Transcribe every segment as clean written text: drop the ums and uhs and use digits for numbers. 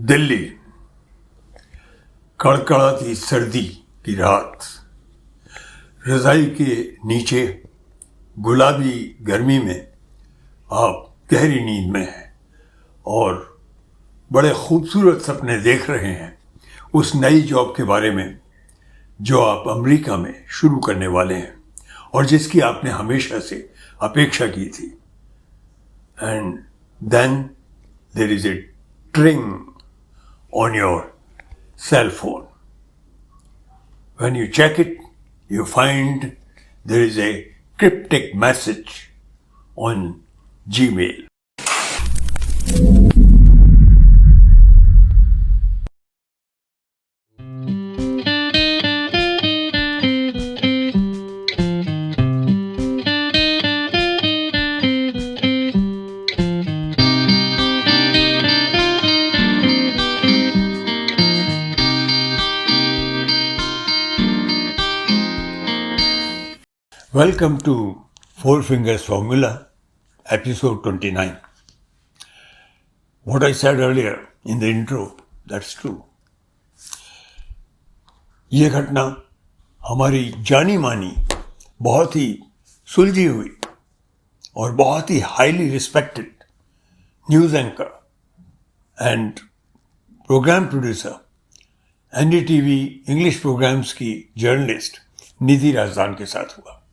दिल्ली, कड़कड़ाती सर्दी की रात, रज़ाई के नीचे गुलाबी गर्मी में आप गहरी नींद में हैं और बड़े खूबसूरत सपने देख रहे हैं उस नई जॉब के बारे में जो आप अमेरिका में शुरू करने वाले हैं और जिसकी आपने हमेशा से अपेक्षा की थी. And then there is a string on your cell phone. When you check it, you find there is a cryptic message on Gmail. Welcome to Four Fingers Formula, episode 29. What I said earlier in the intro, that's true. ये घटना हमारी जानी मानी, बहुत ही सुलझी हुई और बहुत ही highly respected news anchor and programme producer NDTV English programmes की जर्नलिस्ट निधि राजदान के साथ हुआ.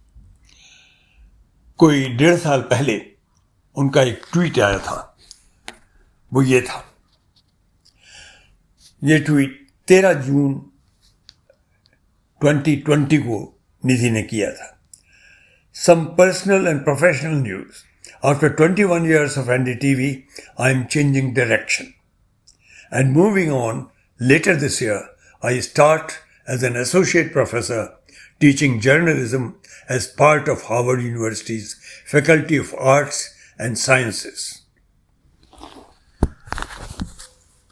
कोई 1.5 साल पहले उनका एक ट्वीट आया था. वो ये था, ये ट्वीट 13 जून 2020 को निधि ने किया था. Some personal and professional news. After 21 years of NDTV, I am changing direction. And moving on, later this year, I start as an associate professor teaching journalism as part of Harvard University's Faculty of Arts and Sciences.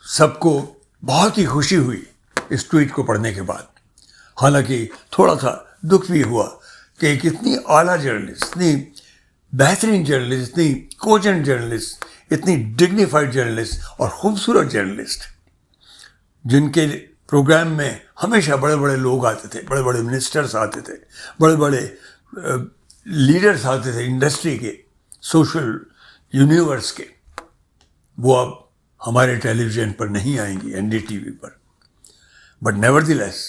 सबको बहुत ही खुशी हुई इस tweet को पढ़ने के बाद. हालांकि थोड़ा सा दुख भी हुआ कि एक इतनी आला जर्नलिस्ट, इतनी बेहतरीन जर्नलिस्ट, इतनी कोजेंट जर्नलिस्ट, इतनी डिग्निफाइड जर्नलिस्ट और खूबसूरत जर्नलिस्ट, जिनके प्रोग्राम में हमेशा बड़े बड़े लोग आते थे, बड़े बड़े मिनिस्टर्स आते थे, बड़े बड़े लीडर्स आते थे इंडस्ट्री के, सोशल यूनिवर्स के, वो अब हमारे टेलीविज़न पर नहीं आएंगी, एनडीटीवी पर. But nevertheless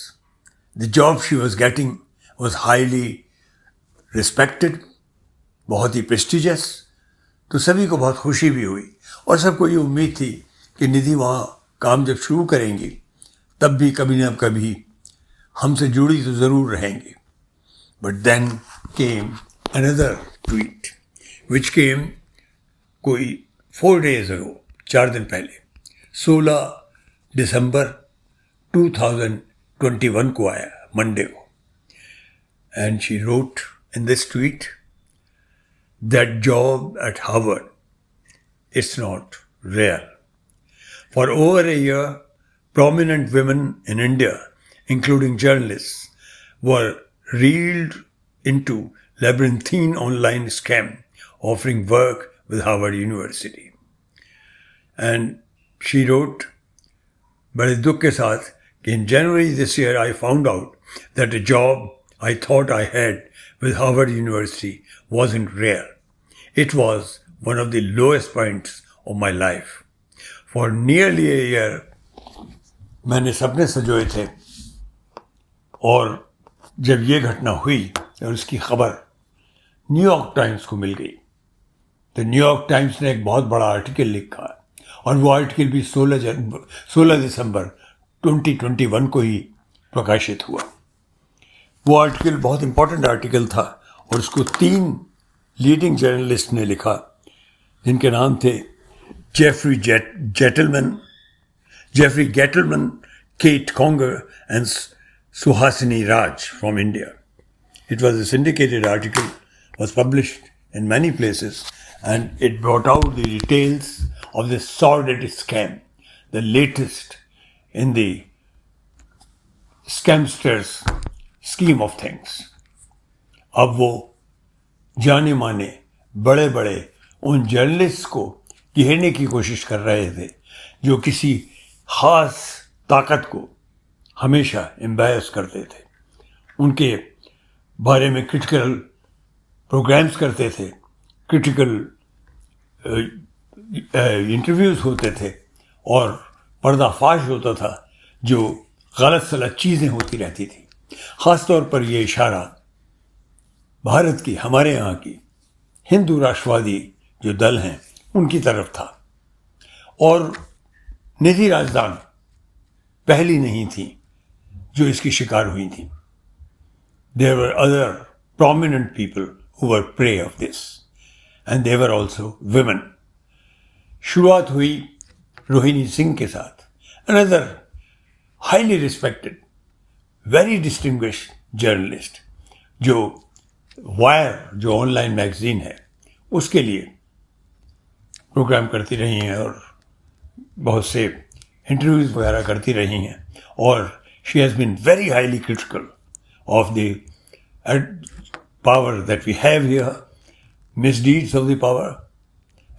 the job she was getting was highly respected, बहुत ही प्रेस्टिजियस. तो सभी को बहुत खुशी भी हुई और सबको ये उम्मीद थी कि निधि वहाँ काम जब शुरू करेंगी तब भी कभी न कभी हमसे जुड़ी तो ज़रूर रहेंगी. But then came another tweet which came कोई 4 days ago, 4 दिन पहले, 16 दिसंबर 2021 को आया, मंडे को. And she wrote in this tweet that job at Harvard it's not rare. For over a year prominent women in India, including journalists, were reeled into labyrinthine online scam offering work with Harvard University. And she wrote, बड़े दुख के साथ, कि in January this year I found out that a job I thought I had with Harvard University wasn't rare. It was one of the lowest points of my life. For nearly a year, मैंने सपने सजोए थे और जब ये घटना हुई और उसकी खबर न्यूयॉर्क टाइम्स को मिल गई तो न्यूयॉर्क टाइम्स ने एक बहुत बड़ा आर्टिकल लिखा और वो आर्टिकल भी 16 दिसंबर 2021 को ही प्रकाशित हुआ. वो आर्टिकल बहुत इम्पोर्टेंट आर्टिकल था और उसको 3 लीडिंग जर्नलिस्ट ने लिखा जिनके नाम थे Jeffrey Gettleman, Kate Conger, and Suhasini Raj from India. It was a syndicated article, was published in many places, and it brought out the details of this sordid scam, the latest in the scamsters' scheme of things. अब वो जाने माने बड़े बड़े उन journalist को घेरने की कोशिश कर रहे थे जो किसी ख़ास ताकत को हमेशा एम्बैस करते थे, उनके बारे में क्रिटिकल प्रोग्राम्स करते थे, क्रिटिकल इंटरव्यूज़ होते थे और पर्दाफाश होता था जो गलत सलत चीज़ें होती रहती थी। ख़ास तौर पर यह इशारा भारत की, हमारे यहाँ की हिंदू राष्ट्रवादी जो दल हैं उनकी तरफ था। और निधि राजदान पहली नहीं थी जो इसकी शिकार हुई थी। There were other prominent people who were prey of this, and they were also women. शुरुआत हुई रोहिणी सिंह के साथ, another highly respected, very distinguished journalist, जो वायर जो ऑनलाइन मैगजीन है उसके लिए प्रोग्राम करती रही हैं और बहुत से इंटरव्यूज़ वगैरह करती रही हैं। और she has been very highly critical of the power that we have here, misdeeds of the power.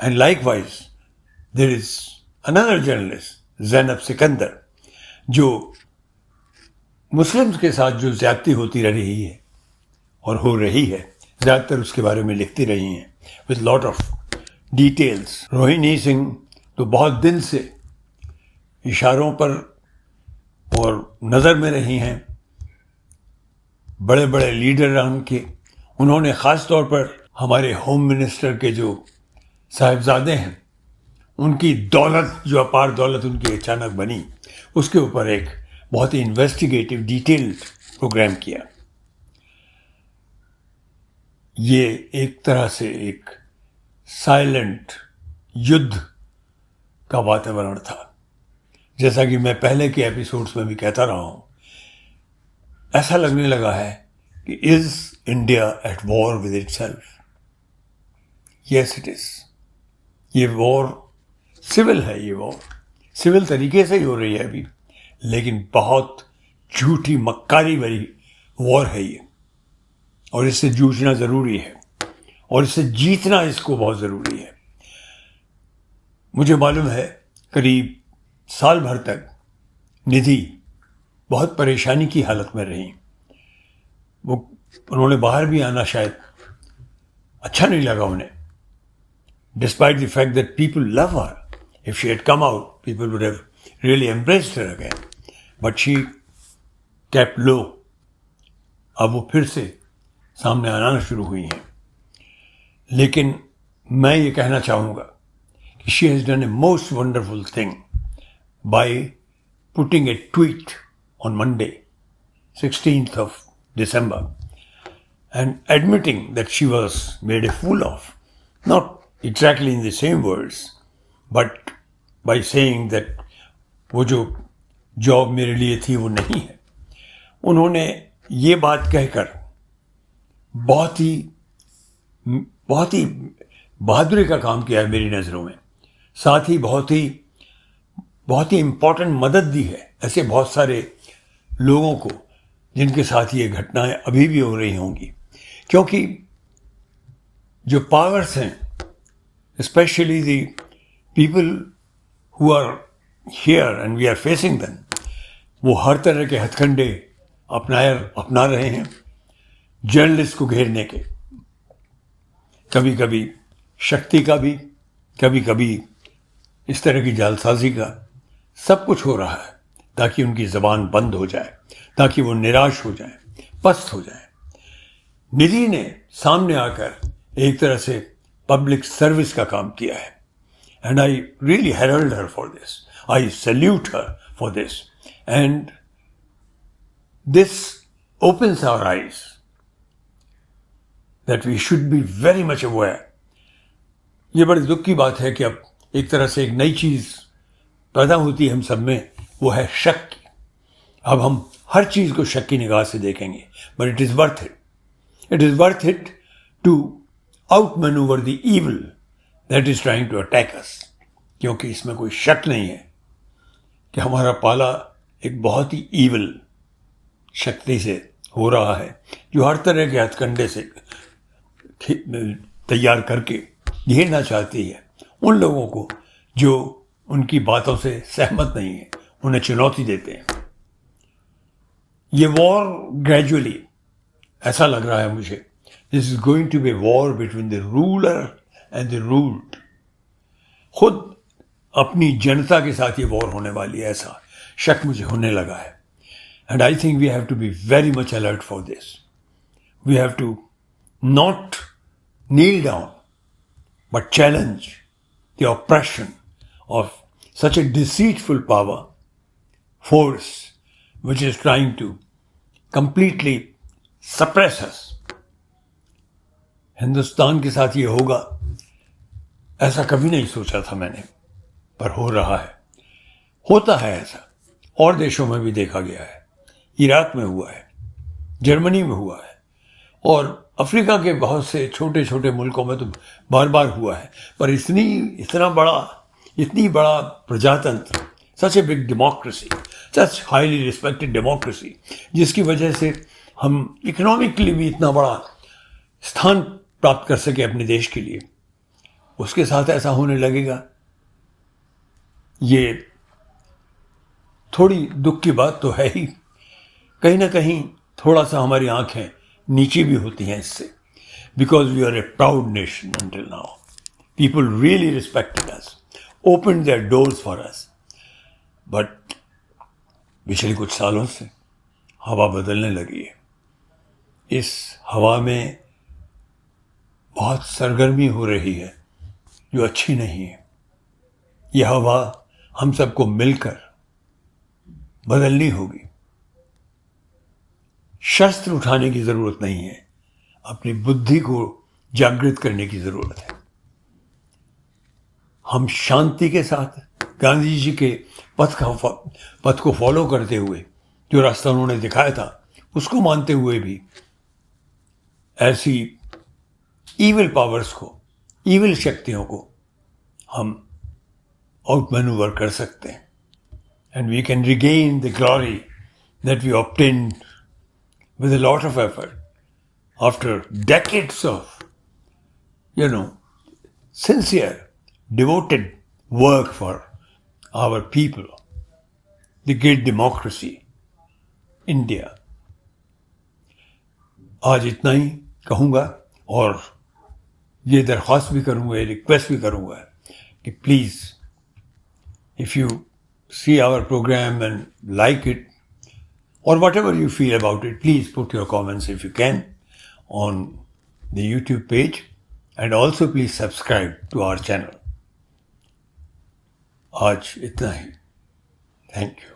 And likewise, there is another journalist, Zainab Sikandar, जो मुस्लिम्स के साथ जो ज़्यादती होती रही है और हो रही है, ज़्यादातर उसके बारे में लिखती रही हैं with lot of details. Rohini Singh तो बहुत दिन से इशारों पर और नज़र में रही हैं, बड़े बड़े लीडरान के। उन्होंने ख़ास तौर पर हमारे होम मिनिस्टर के जो साहिबजादे हैं उनकी दौलत, जो अपार दौलत उनकी अचानक बनी, उसके ऊपर एक बहुत ही इन्वेस्टिगेटिव डिटेल्ड प्रोग्राम किया। ये एक तरह से एक साइलेंट युद्ध का वातावरण था। जैसा कि मैं पहले के एपिसोड्स में भी कहता रहा हूँ, ऐसा लगने लगा है कि is India at war with itself? Yes it is. ये वॉर सिविल है, ये वॉर सिविल तरीके से ही हो रही है अभी, लेकिन बहुत झूठी मक्कारी भरी वॉर है ये, और इससे जूझना ज़रूरी है और इससे जीतना इसको बहुत ज़रूरी है। मुझे मालूम है करीब साल भर तक निधि बहुत परेशानी की हालत में रही। उन्होंने बाहर भी आना शायद अच्छा नहीं लगा उन्हें, despite the fact that people love her. If she had come out, people would have really embraced her again, but she kept low. अब वो फिर से सामने आना शुरू हुई हैं। लेकिन मैं ये कहना चाहूँगा कि she has done a most wonderful thing by putting a tweet on Monday, 16th of December, and admitting that she was made a fool of, not exactly in the same words, but by saying that वो जो job मेरे लिए थी वो नहीं है। उन्होंने ये बात कहकर बहुत ही बहादुरी का काम किया है मेरी नज़रों में, साथ ही बहुत ही इम्पोर्टेंट मदद दी है ऐसे बहुत सारे लोगों को जिनके साथ ये घटनाएं अभी भी हो रही होंगी। क्योंकि जो पावर्स हैं, specially the people who are here and we are facing them, वो हर तरह के हथकंडे अपना रहे हैं जर्नलिस्ट को घेरने के। कभी कभी शक्ति का भी, कभी कभी इस तरह की जालसाजी का, सब कुछ हो रहा है ताकि उनकी ज़बान बंद हो जाए, ताकि वो निराश हो जाए, पस्त हो जाए। निधि ने सामने आकर एक तरह से पब्लिक सर्विस का काम किया है, and I really herald her for this, I salute her for this, and this opens our eyes that we should be very much aware. ये बड़े दुख की बात है कि अब एक तरह से एक नई चीज़ पैदा होती है हम सब में, वो है शक की। अब हम हर चीज़ को शक की निगाह से देखेंगे, but it is worth it to out manoeuvre the evil that is trying to attack us. क्योंकि इसमें कोई शक नहीं है कि हमारा पाला एक बहुत ही ईविल शक्ति से हो रहा है, जो हर तरह के हथकंडे से तैयार करके घेरना चाहती है उन लोगों को जो उनकी बातों से सहमत नहीं है, उन्हें चुनौती देते हैं। ये वॉर ग्रेजुअली, ऐसा लग रहा है मुझे, this is going to be war between the ruler and the ruled. खुद अपनी जनता के साथ ये वॉर होने वाली है, ऐसा शक मुझे होने लगा है। And I think we have to be very much alert for this. We have to not kneel down, but challenge the oppression of such a deceitful power, force, which is trying to completely suppress us. Hindustan के साथ ये होगा ऐसा कभी नहीं सोचा था मैंने, पर हो रहा है, होता है ऐसा। और देशों में भी देखा गया है, इराक में हुआ है, जर्मनी में हुआ है, और अफ्रीका के बहुत से छोटे छोटे मुल्कों में तो बार बार हुआ है। पर इतनी बड़ा प्रजातंत्र, such a big democracy, such highly respected democracy, जिसकी वजह से हम इकोनॉमिकली भी इतना बड़ा स्थान प्राप्त कर सके अपने देश के लिए, उसके साथ ऐसा होने लगेगा, ये थोड़ी दुख की बात तो है ही। कहीं ना कहीं थोड़ा सा हमारी आंखें नीचे भी होती हैं इससे, because we are a proud nation until now. People really respected us, open their doors for us, but पिछले कुछ सालों से हवा बदलने लगी है। इस हवा में बहुत सरगर्मी हो रही है जो अच्छी नहीं है। यह हवा हम सबको मिलकर बदलनी होगी। शस्त्र उठाने की जरूरत नहीं है, अपनी बुद्धि को जागृत करने की जरूरत है। हम शांति के साथ गांधी जी के पथ को फॉलो करते हुए, जो रास्ता उन्होंने दिखाया था उसको मानते हुए भी ऐसी ईविल पावर्स को, ईविल शक्तियों को हम आउट मैनूवर कर सकते हैं। And we can regain the glory that we obtained with a lot of effort after decades of, sincere, devoted work for our people, the great democracy, India. आज इतना ही कहूँगा, और ये दरख्वास्त भी करूँगा, ये रिक्वेस्ट भी करूँगा कि please, if you see our program and like it, or whatever you feel about it, please put your comments if you can on the YouTube page, and also please subscribe to our channel. आज इतना ही. Thank you.